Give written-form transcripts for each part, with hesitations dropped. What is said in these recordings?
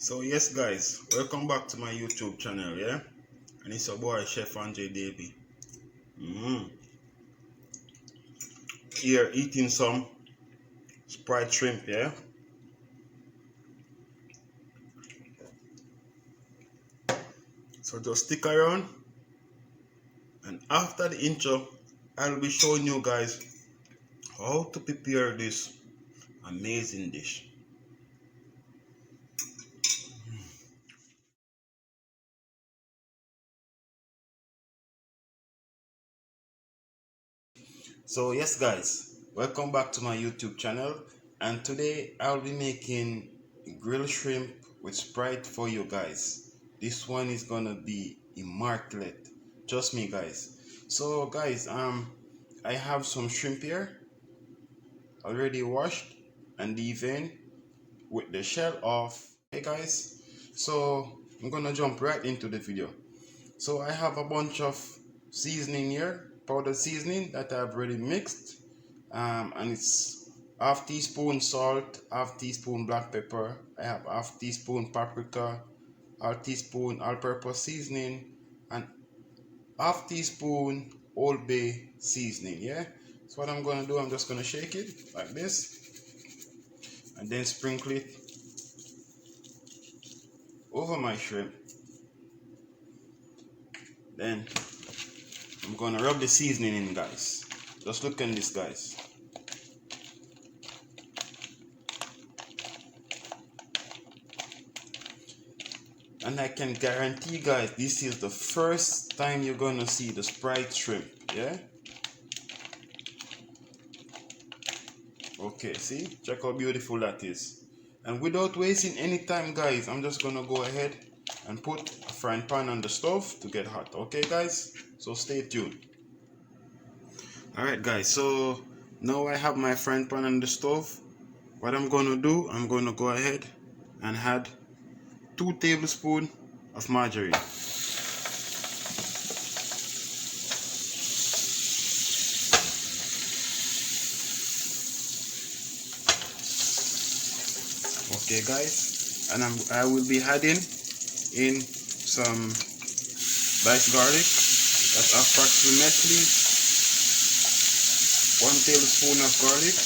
So yes guys, welcome back to my YouTube channel, yeah? And it's your boy Chef André Davy. Here eating some Sprite shrimp, yeah? So just stick around, and after the intro I'll be showing you guys how to prepare this amazing dish. So yes guys, welcome back to my YouTube channel, and today I'll be making grilled shrimp with Sprite for you guys. This one is gonna be immaculate, trust me guys. So guys, I have some shrimp here already washed and even with the shell off. Hey guys, so I'm gonna jump right into the video. So I have a bunch of seasoning here, powdered seasoning that I've already mixed, and it's half teaspoon salt, half teaspoon black pepper. I have half teaspoon paprika, half teaspoon all-purpose seasoning, and half teaspoon Old Bay seasoning. Yeah. So what I'm gonna do, I'm just gonna shake it like this, and then sprinkle it over my shrimp. Then I'm gonna rub the seasoning in, guys. Just look at this, guys. And I can guarantee guys, this is the first time you're gonna see the Sprite shrimp, yeah? Okay, see? Check how beautiful that is. And without wasting any time guys, I'm just gonna go ahead and put a frying pan on the stove to get hot. Okay guys? So stay tuned. Alright guys, so now I have my frying pan on the stove. What I'm gonna do, I'm gonna go ahead and add 2 tablespoons of margarine. Okay guys, and I will be adding in some diced garlic. That's approximately 1 tablespoon of garlic.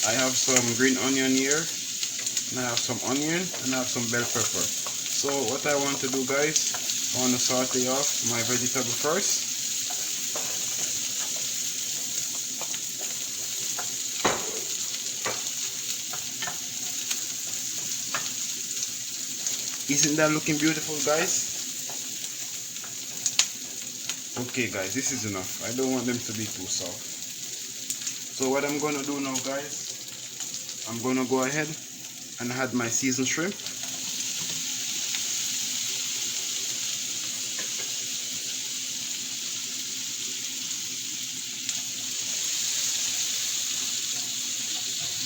I have some green onion here, and I have some onion, and I have some bell pepper. So what I want to do guys, I want to saute off my vegetable first. Isn't that looking beautiful guys? Okay guys, this is enough. I don't want them to be too soft. So what I'm gonna do now guys, I'm gonna go ahead and add my seasoned shrimp.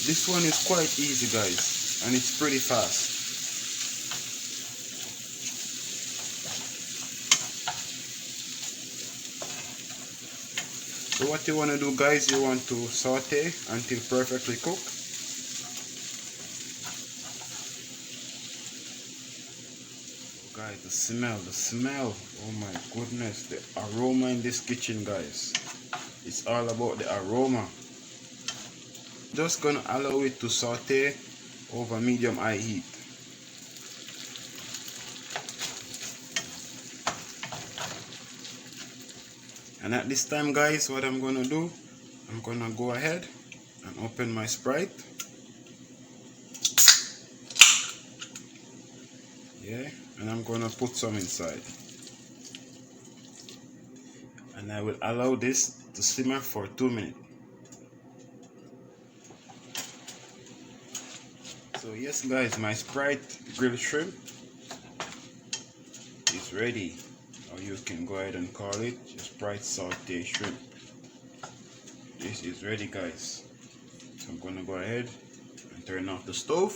This one is quite easy guys, and it's pretty fast. So what you want to do guys, you want to saute until perfectly cooked. Guys, the smell, oh my goodness, the aroma in this kitchen guys. It's all about the aroma. Just gonna allow it to saute over medium-high heat. And at this time guys, what I'm gonna do, I'm gonna go ahead and open my Sprite. Yeah, and I'm gonna put some inside. And I will allow this to simmer for 2 minutes. So yes guys, my Sprite grilled shrimp is ready. Or you can go ahead and call it your Sprite saute shrimp. This is ready guys. So I'm gonna go ahead and turn off the stove.